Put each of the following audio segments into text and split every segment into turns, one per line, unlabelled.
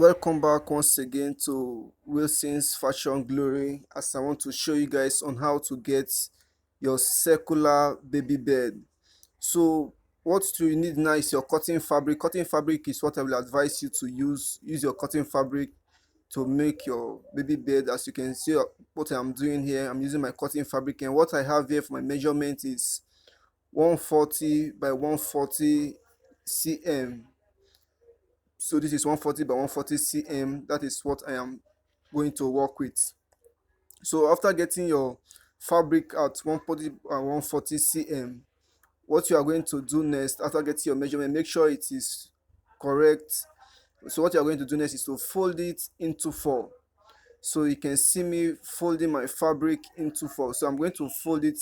Welcome back once again to Wilson's Fashion Glory, as I want to show you guys on how to get your circular baby bed. So what you need now is your cotton fabric. Cotton fabric is what I will advise you to use your cotton fabric to make your baby bed. As you can see what I'm doing here, I'm using my cotton fabric, and what I have here for my measurement is 140 by 140 cm. So this is 140 by 140 cm. That is what I am going to work with. So after getting your fabric at 140 by 140 cm, what you are going to do next, after getting your measurement, make sure it is correct. So what you are going to do next is to fold it into four. So you can see me folding my fabric into four. So I'm going to fold it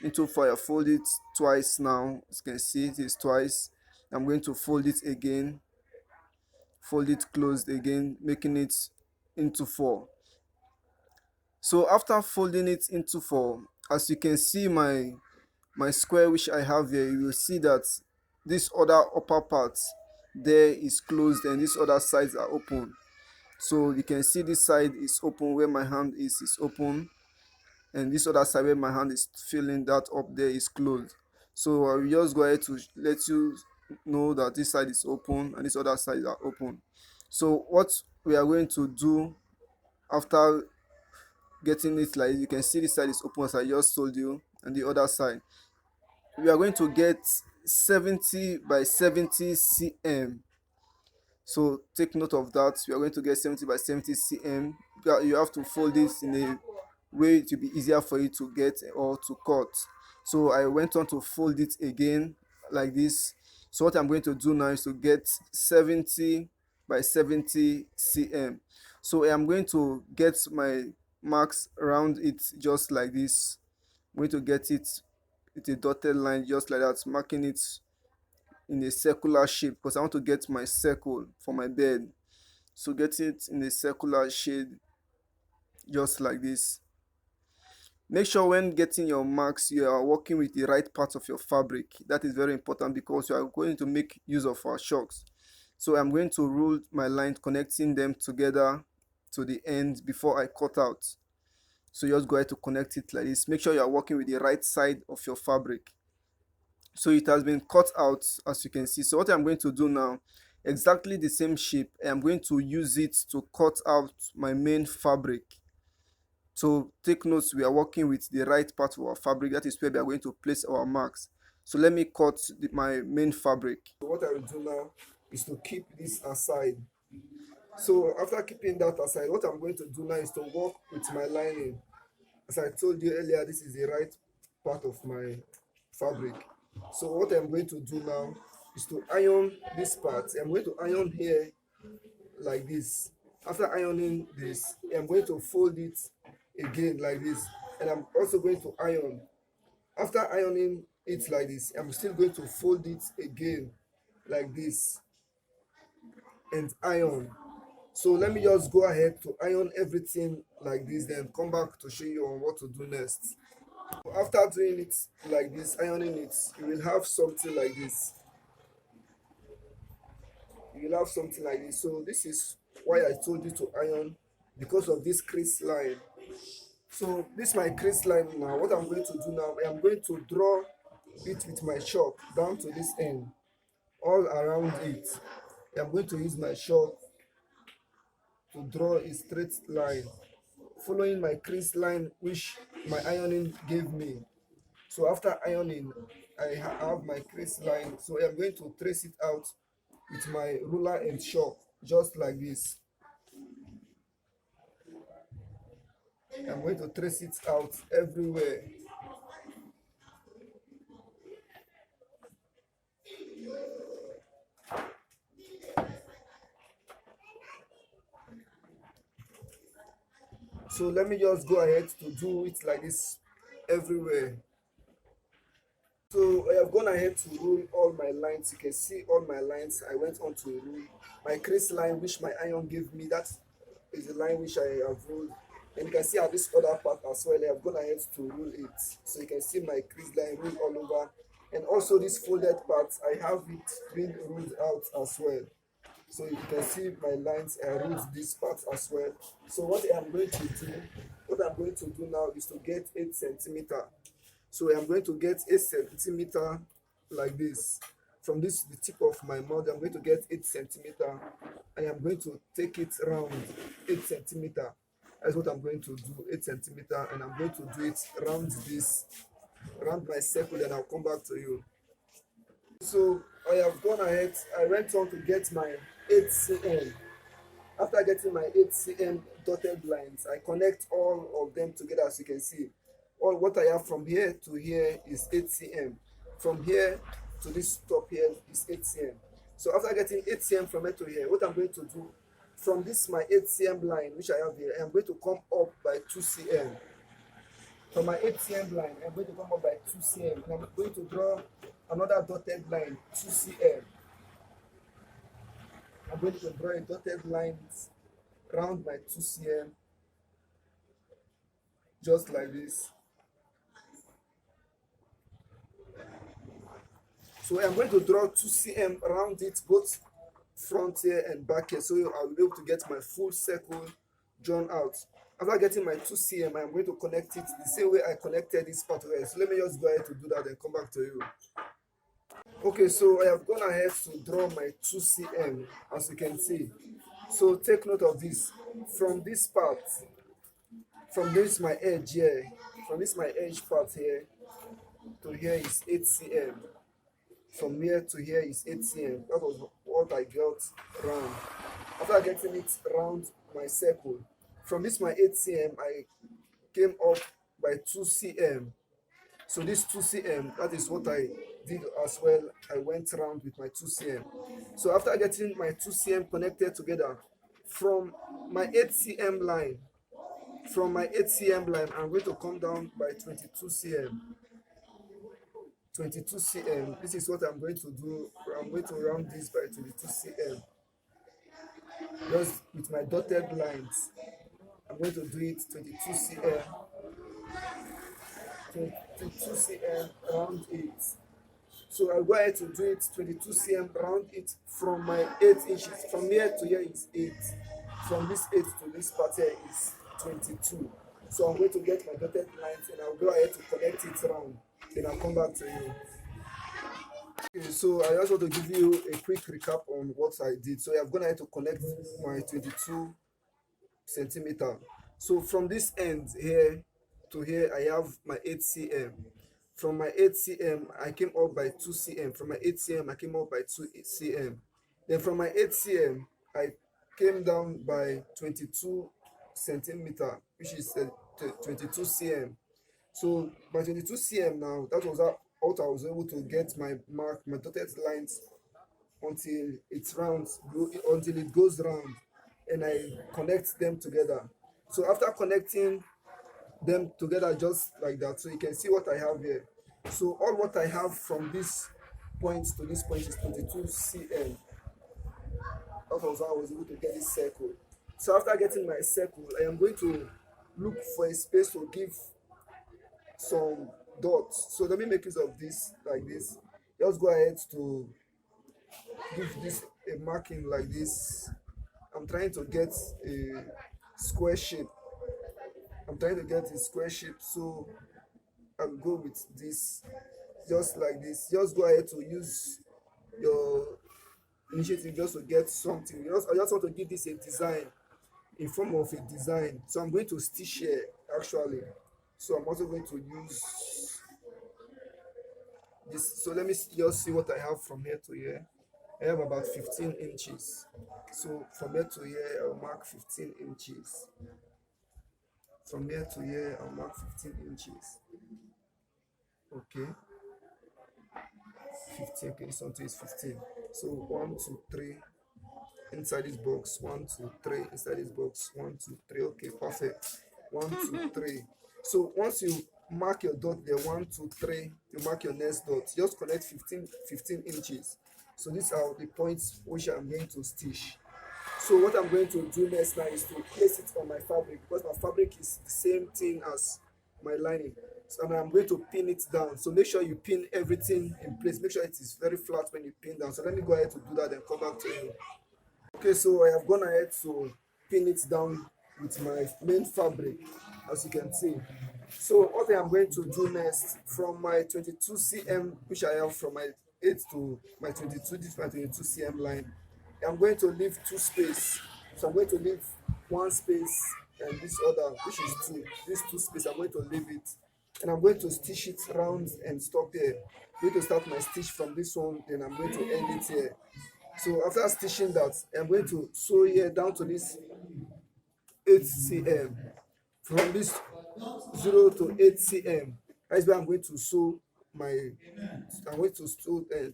into four. I fold it twice now. As you can see, it is twice. I'm going to fold it again, fold it closed again, making it into four. So after folding it into four, as you can see my square which I have here, you will see that this other upper part there is closed and these other sides are open. So you can see this side is open, where my hand is open, and this other side where my hand is feeling that up there is closed. So I will just go ahead to let you know that this side is open and this other side are open. So what we are going to do after getting it, like you can see this side is open as I just told you, and the other side, we are going to get 70 by 70 cm. So take note of that. We are going to get 70 by 70 cm. You have to fold this in a way it will be easier for you to get or to cut. So I went on to fold it again like this. So what I'm going to do now is to get 70 by 70 cm. So I am going to get my marks around it just like this. I'm going to get it with a dotted line just like that, marking it in a circular shape because I want to get my circle for my bed. So get it in a circular shade just like this. Make sure when getting your marks you are working with the right part of your fabric. That is very important because you are going to make use of our shocks. So I'm going to rule my line, connecting them together to the end before I cut out. So you just go ahead to connect it like this. Make sure you are working with the right side of your fabric. So it has been cut out, as you can see. So what I'm going to do now, exactly the same shape, I'm going to use it to cut out my main fabric. So take notes, we are working with the right part of our fabric. That is where we are going to place our marks. So let me cut my main fabric. So what I will do now is to keep this aside. So after keeping that aside, what I'm going to do now is to work with my lining. As I told you earlier, this is the right part of my fabric. So what I'm going to do now is to iron this part. I'm going to iron here like this. After ironing this, I'm going to fold it again like this, and I'm also going to iron. After ironing it like this, I'm still going to fold it again like this and iron. So let me just go ahead to iron everything like this, then come back to show you on what to do next. After doing it like this, ironing it, you will have something like this. You will have something like this. So this is why I told you to iron, because of this crease line. So this is my crease line now. What I'm going to do now, I am going to draw it with my chalk down to this end, all around it. I'm going to use my chalk to draw a straight line, following my crease line which my ironing gave me. So after ironing, I have my crease line. So I'm going to trace it out with my ruler and chalk, just like this. I'm going to trace it out everywhere. So let me just go ahead to do it like this everywhere. So I have gone ahead to rule all my lines. You can see all my lines. I went on to rule my crease line which my iron gave me. That is the line which I have ruled. And you can see how this other part as well, I have gone ahead to rule it. So you can see my crease line ruled all over. And also this folded part, I have it being ruled out as well. So you can see my lines root this part as well. So what I'm going to do now is to get 8 centimeter. So I'm going to get 8 centimeter like this. From this the tip of my mouth, I'm going to get 8 centimeter. I am going to take it round 8 centimeter. That's what I'm going to do, 8 centimeter, and I'm going to do it round this, round my circle, then I'll come back to you. So I have gone ahead, I went on to get my 8 cm. After getting my 8 cm dotted lines, I connect all of them together. As you can see, all what I have from here to here is 8 cm. From here to this top here is 8 cm. So after getting 8 cm from here to here, what I'm going to do, from this my 8 cm line which I have here, I'm going to come up by 2 cm. From my 8 cm line, I'm going to come up by 2 cm, and I'm going to draw another dotted line 2 cm. I'm going to draw a dotted line round my 2 cm, just like this. So I'm going to draw 2 cm around it, both front here and back here, so I'll be able to get my full circle drawn out. After getting my 2 cm, I'm going to connect it the same way I connected this part here. So let me just go ahead to do that and come back to you. Okay, so I have gone ahead to draw my 2 cm, as you can see. So take note of this. From this part, from this my edge here, from this my edge part here to here is 8 cm. From here to here is 8 cm. That was what I got round. After getting it around my circle, from this my 8 cm, I came up by 2 cm. So this 2 cm, that is what I did as well. I went around with my 2 cm. So after getting my 2 cm connected together, from my 8 cm line, I'm going to come down by 22 cm. 22 cm. This is what I'm going to do. I'm going to round this by 22 cm. Just with my dotted lines, I'm going to do it 22 cm. 22 cm round it. So I'll go ahead to do it 22 cm round it from my 8 inches. From here to here is 8. From this 8 to this part here is 22. So I'm going to get my dotted lines and I'll go ahead to connect it round. Then I'll come back to you. Okay, so I just want to give you a quick recap on what I did. So I've gone ahead to connect my 22 centimeter. So from this end here to here, I have my 8 cm. From my 8 cm, I came up by 2 cm. From my 8 cm, I came up by 2 cm. Then from my 8 cm, I came down by 22 centimeter, which is 22 cm. So by 22 cm now, that was how I was able to get my mark, my dotted lines until it rounds, until it goes round, and I connect them together. So after connecting them together just like that, so you can see what I have here. So all what I have from this point to this point is 22 cm. That was how I was able to get this circle. So after getting my circle, I am going to look for a space to give some dots. So let me make use of this like this. Just go ahead to give this a marking like this. I'm trying to get a square shape. So I'll go with this, just like this. Just go ahead to use your initiative just to get something. I just want to give this a design, in form of a design. So I'm going to stitch here actually. So I'm also going to use this. So let me just see what I have from here to here. I have about 15 inches. So from here to here, I'll mark 15 inches. From here to here, I'll mark 15 inches. Okay. 15. Okay, this one too is 15. So 1, 2, 3 inside this box. 1, 2, 3 inside this box. 1, 2, 3. Okay, perfect. 1, 2, 3. So once you mark your dot there, 1, 2, 3, you mark your next dot. Just connect 15 inches. So these are the points which I'm going to stitch. So what I'm going to do next now is to place it on my fabric, because my fabric is the same thing as my lining. So, and I'm going to pin it down. So make sure you pin everything in place. Make sure it is very flat when you pin down. So let me go ahead to do that and come back to you. Okay, so I have gone ahead to pin it down with my main fabric, as you can see. So what I am going to do next, from my 22 cm, which I have from my 8 to my 22, this is my 22 cm line, I'm going to leave two space. So I'm going to leave one space and this other, which is two. This two space, I'm going to leave it. And I'm going to stitch it round and stop here. I'm going to start my stitch from this one, then I'm going to end it here. So after stitching that, I'm going to sew here down to this 8 cm. From this 0 to 8 cm, that's where I'm going to sew my, I'm going to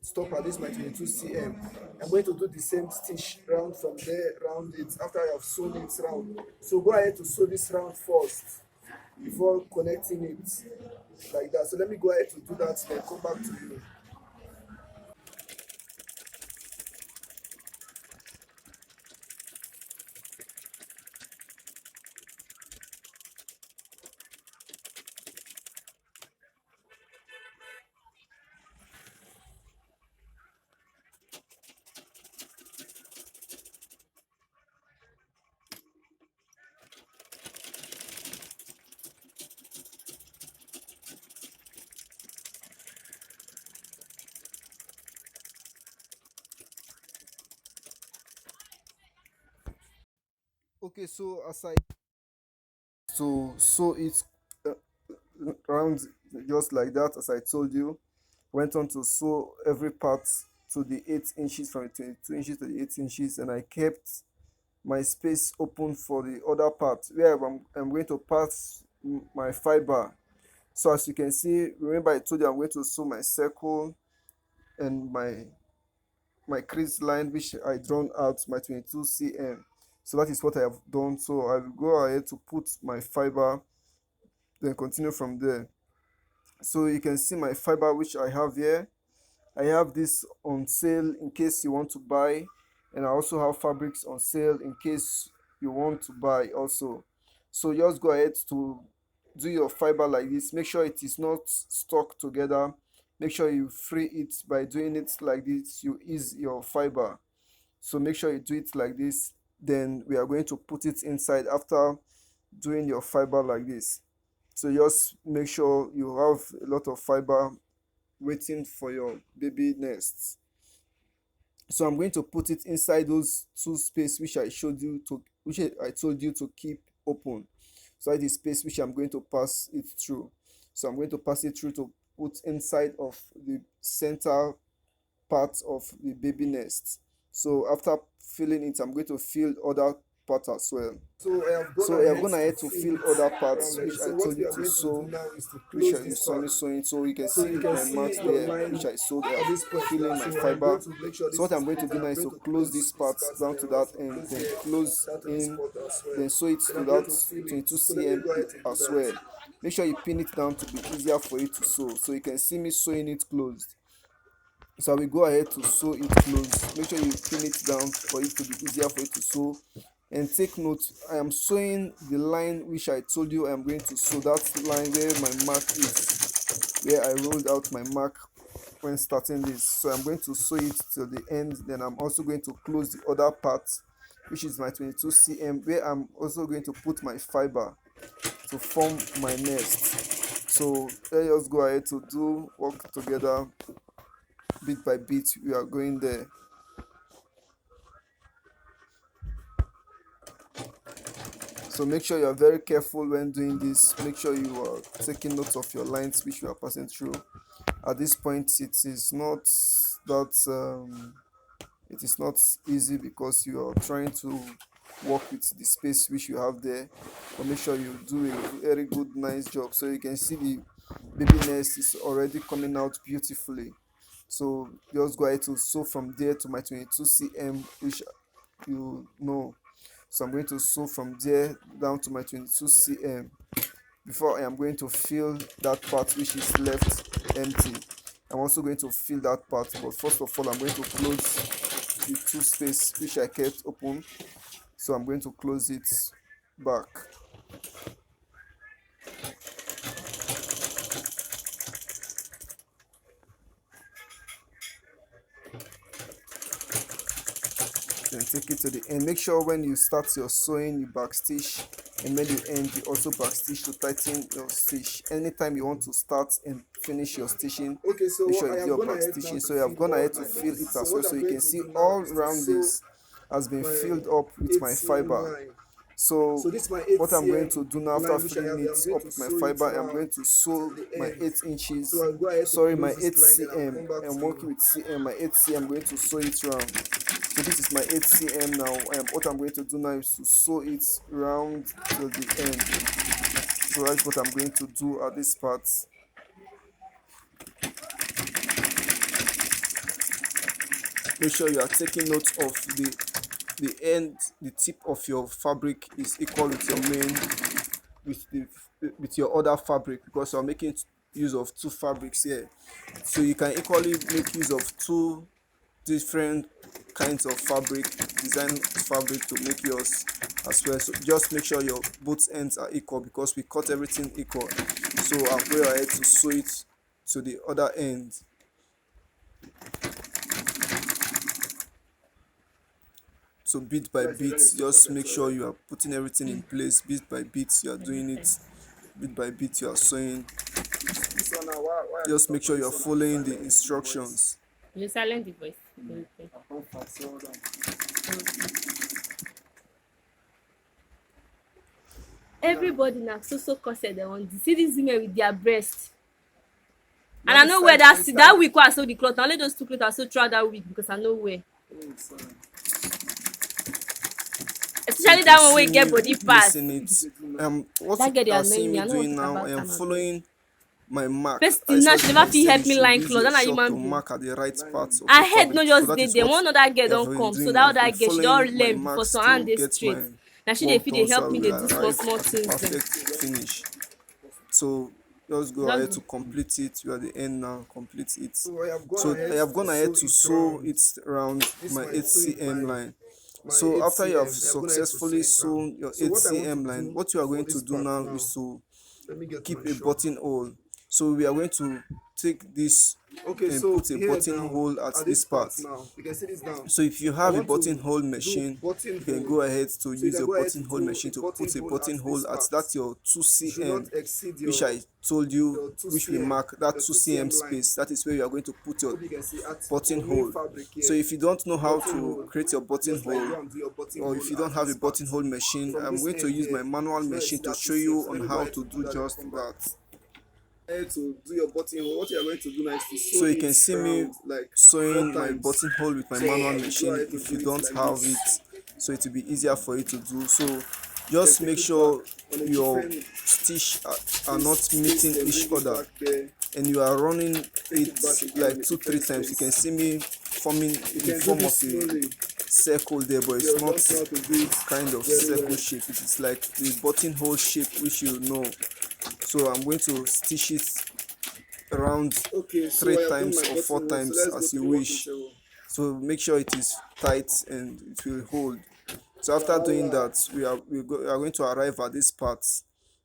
stop at this my 22 cm. I'm going to do the same stitch round from there, round it after I have sewn it round. So go ahead to sew this round first before connecting it like that. So let me go ahead to do that, then come back to you. Okay, so as I to sew it uh, round just like that, as I told you, went on to sew every part to the 8 inches, from the 22 inches to the 8 inches, and I kept my space open for the other part where I'm going to pass my fiber. So as you can see, remember I told you I'm going to sew my circle and my crease line, which I drawn out my 22 cm. So that is what I have done. So I will go ahead to put my fiber, then continue from there. So you can see my fiber which I have here. I have this on sale in case you want to buy, and I also have fabrics on sale in case you want to buy also. So just go ahead to do your fiber like this. Make sure it is not stuck together. Make sure you free it. By doing it like this, you ease your fiber. So make sure you do it like this. Then we are going to put it inside after doing your fiber like this. So just make sure you have a lot of fiber waiting for your baby nests. So I'm going to put it inside those two space which I showed you to, which I told you to keep open. So that is space which I'm going to pass it through. So I'm going to pass it through to put inside of the center part of the baby nest. So after filling it, I'm going to fill other part as well. So I have gone ahead to fill other parts which I told you to sew, which you saw me sewing. So you can see my marks there which I sewed filling my fiber. So what I'm going to do now is to close this part down to that end, then close in, then sew it to that 22 cm as well. Make sure you pin it down to be easier for you to sew. So you can see me sewing it closed. So I will go ahead to sew it closed. Make sure you pin it down for it to be easier for you to sew. And take note, I am sewing the line which I told you I am going to sew. That line where my mark is, where I rolled out my mark when starting this. So I'm going to sew it till the end. Then I'm also going to close the other part, which is my 22 cm, where I'm also going to put my fiber to form my nest. So let us go ahead to do work together bit by bit. We are going there. So make sure you are very careful when doing this. Make sure you are taking notes of your lines which you are passing through. At this point, that it is not easy because you are trying to work with the space which you have there. But make sure you do a very good, nice job. So you can see the baby nest is already coming out beautifully. So just go ahead to sew from there to my 22 cm, which you know. So I'm going to sew from there down to my 22 cm before I am going to fill that part which is left empty. I'm also going to fill that part, but first of all I'm going to close the two space which I kept open. So I'm going to close it back. Then take it to the end. Make sure when you start your sewing you backstitch, and when you end you also backstitch to tighten your stitch. Anytime you want to start and finish your stitching,
Okay, so
make sure
I
you do
am
your
gonna head now
backstitching.
to
So you have
fill
gone
all
ahead
my
to fill
bits.
it
So
as well,
what
so
I'm
you
going
can
to
see
do now
all
is to
around
sew
this has been
my
filled up with my
8 cm
fiber.
line.
So
So this is my
what I'm going
8 cm
to do now after
line which I
filling
have.
it
I'm going
up
to
with my
sew it
fiber, I'm going
round
to
till
sew
the
my
end.
8 inches,
So I'll go ahead to
sorry, my
close
8
this line, then I'll
cm.
come back
I'm
to
working
you.
with cm, my 8 cm. I'm going to sew it round. So this is my 8 cm now. What I'm going to do now is to sew it round till the end. So that's what I'm going to do at this part. Make sure you are taking note of the end, the tip of your fabric is equal with your main, with your other fabric, because you're making use of two fabrics here. So you can equally make use of two different kinds of fabric, design fabric, to make yours as well. So just make sure your both ends are equal, because we cut everything equal. So I'll go ahead to sew it to the other end. So bit by
Guys, you
bit,
ready to
just
pocket
make sure
already?
you are putting everything in place. Bit by bit you are doing it. Bit by bit you are sewing.
This one now, why are you
Just make
talking
sure
on
you
this
are
one and
following the
silent the voice?
instructions.
You silent the voice. Okay.
How fast, hold on. Now,
Everybody na so corset dem wan do. See dis women with their breast. And
now
I
the
no wear
side
that
inside.
that week wey I sew the cloth. Na only those two cloth I sew throughout that week because I no wear.
Oh, sorry.
So you
Especially
can
that one
see
wey get
me
body pass.
placing it. What
That
you
girl dey
are
annoy
seeing
me.
me
I no wan
doing
talk
now, I
about
am
am abeg.
following my mark.
First
That
thing
is
now
why
she
the
never
guy
fit
said
help
you
me
should
line
use
cloth.
your
Dat na
chalk
human
to
being.
mark at the right parts of
Her
your
head
fabric.
no
So
just
that
dey
is
there.
what
One other
I
girl
have
don
been
come. So
doing.
that
I've been
other girl she
following
don
my
learn before,
marks
so her hand
to
dey
get
straight.
my
Na she dey
work
fit dey
done, so
help
I
me
will
dey do small
arrive
small
at a
things dem.
perfect finish. So just go
Don
ahead
do.
to complete it. You are at the end now, complete it.
so I have gone
So I
ahead
have
to
gone ahead
sew
to
it
sew
round.
it around
This is
my
my
8
sewing
cm
line,
line.
my
So
8
after you have
cm. I have gone ahead to sew
successfully
it round.
sewn your
So
8
what I want to
cm line,
do
what you are
for
going to
this
do
part
now
now,
is to
let me get my
keep a
shop.
buttonhole. So we are going to take this
Okay,
and
so
put a
here now,
buttonhole at
at
this
this part
part.
now, you can see this down.
So if you
I
have a
want to
buttonhole
do
machine, you can
buttonhole.
go ahead to
So you
use
can
your
go ahead to
buttonhole
do a
machine to put a
buttonhole at this
buttonhole at
part.
that your 2
Do not
cm,
exceed
which I told you,
your 2
which we
cm,
mark that
your
2
2
cm
cm line.
space. That is where you are going to put your
Hope you can see at main
buttonhole.
fabric
So
here.
if you don't know
The
how to
buttonhole,
create your
just like you
buttonhole,
want to do your
or if
buttonhole
you don't
at
have a
this part.
buttonhole machine,
From
I'm
this
going to
end
use my
here,
manual
you know
machine
exceed
to
that 2
show
cm.
you
So let
on
me go
how
ahead
to
to do
do
that and
just
come back.
that.
To do your buttonhole, what you are going to do now is to sew
So you
it
can see me
round like 4
sewing my
times.
buttonhole with my
So
manual
you go
machine
ahead to
if you
do it
don't
like
have
this.
it, so it will be easier for you to do. So
You can
just
take
make
it back
sure
on a
your
different
stitch are not
space,
meeting
then
each
bring it
other,
back there.
and you are running
Take
it
it back again on
like
a
2-3
different
times. You can
space.
see me forming
You
in
can do
form of
this
a
slowly.
circle there, but it's
You
not
just know how to do it
kind of
very
circle
well.
shape. It is like the buttonhole shape, which you know. So I'm going to stitch it around
Okay,
three
so I have done
times
my
or four
buttonhole. So
times
let's go
as
to
you
the working
wish.
table.
So make sure it is tight and it will hold. So after doing that, we are going to arrive at this part.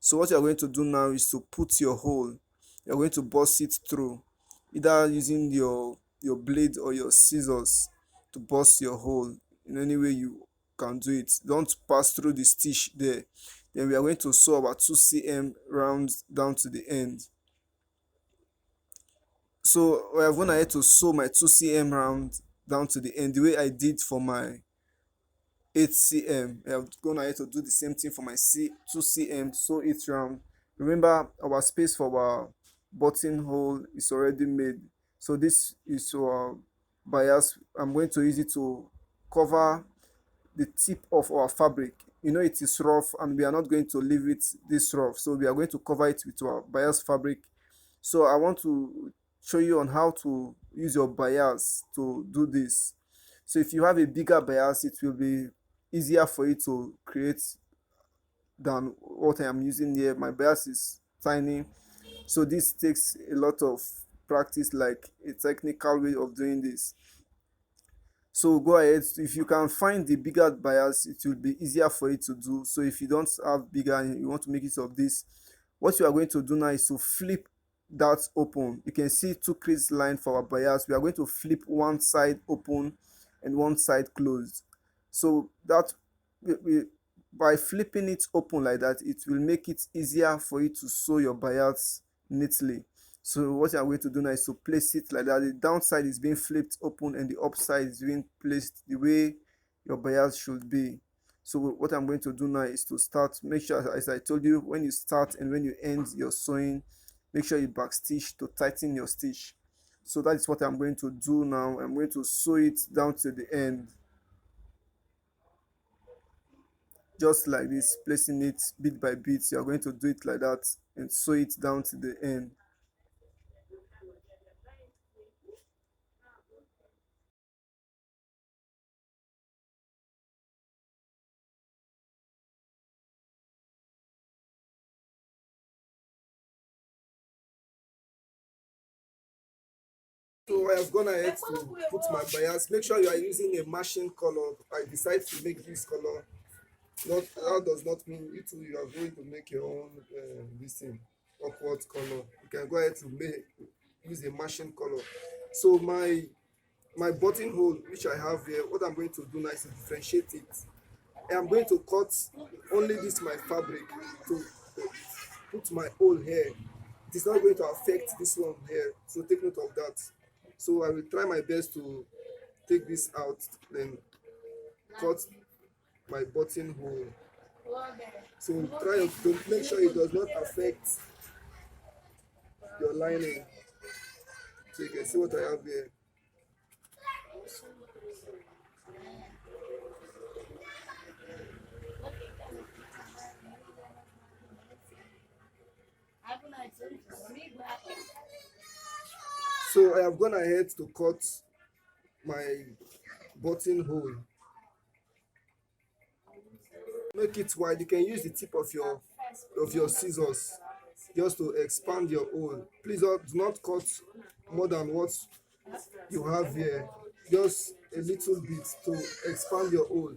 So what you are going to do now is to put your hole. You are going to burst it through, either using your blade or your scissors to burst your hole in any way you can do it. Don't pass through the stitch there. Then we are going to sew about 2 cm round down to the end. So I have gone ahead to sew my 2 cm round down to the end, the way I did for my 8 cm. I have gone ahead to do the same thing for my 2 cm, sew it round. Remember, our space for our buttonhole is already made, so this is our bias. I'm going to use it to cover the tip of our fabric. You know it is rough and we are not going to leave it this rough, so we are going to cover it with our bias fabric. So I want to show you on how to use your bias to do this. So if you have a bigger bias, it will be easier for you to create than what I am using here. My bias is tiny, so this takes a lot of practice, like a technical way of doing this. So go ahead, if you can find the bigger bias, it will be easier for you to do. So if you don't have bigger and you want to make use of this, what you are going to do now is to flip that open. You can see two crease line for our bias. We are going to flip one side open and one side closed. So that by flipping it open like that, it will make it easier for you to sew your bias neatly. So what I'm going to do now is to place it like that. The downside is being flipped open and the upside is being placed the way your bias should be. So what I'm going to do now is to start. Make sure, as I told you, when you start and when you end your sewing, make sure you back stitch to tighten your stitch. So that is what I'm going to do now. I'm going to sew it down to the end, just like this, placing it bit by bit. You are going to do it like that and sew it down to the end.
So I have gone ahead to put my bias. Make sure you are using a matching color. I decide to make this color. Not that does not mean you too you are going to make your own this thing awkward color. You can go ahead to make use a matching color. So my buttonhole which I have here, what I'm going to do now is to differentiate it. I'm going to cut only this my fabric to put my hole here. It is not going to affect this one here, so take note of that. So I will try my best to take this out, then cut my buttonhole. So try to make sure it does not affect your lining. So you can see what I have here. So I have gone ahead to cut my buttonhole. Make it wide. You can use the tip of your scissors just to expand your hole. Please do not cut more than what you have here. Just a little bit to expand your hole,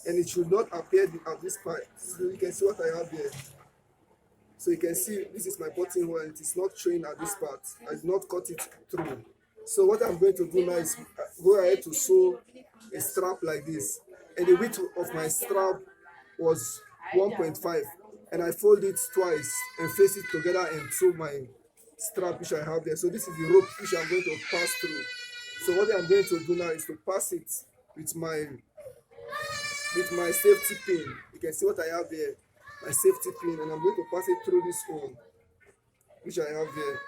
and it should not appear at this part. So you can see what I have here. So you can see this is my buttonhole and it is not showing at this part. I did not cut it through. So what I'm going to do now is go ahead to sew a strap like this. And the width of my strap was 1.5. And I fold it twice and face it together and sew my strap which I have there. So this is the rope which I'm going to pass through. So what I'm going to do now is to pass it with my safety pin. You can see what I have here, my safety pin, and I'm going to pass it through this hole which I have here.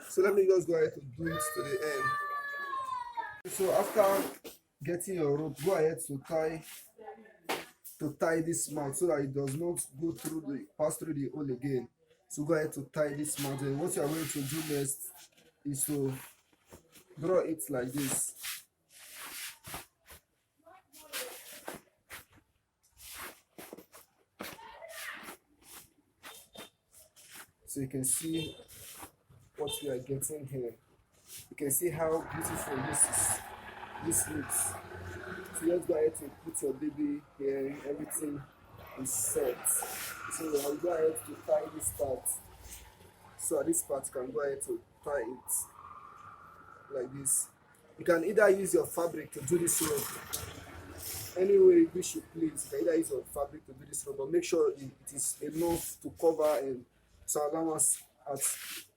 So let me just go ahead to do it to the end. So after getting your rope, go ahead to tie this mount so that it does not go through the pass through the hole again. So go ahead to tie this mount, and what you are going to do next is to draw it like this. So you can see what we are getting here. You can see how beautiful this looks. So let's go ahead to put your baby here. Everything is set. So I'll go ahead to tie this part. So at this part you can go ahead to tie it like this. You can either use your fabric to do this rope any way which you please. You can either use your fabric to do this rope, but make sure it is enough to cover and to allow us at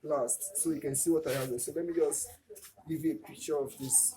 last. So you can see what I have here. So let me just give you a picture of this.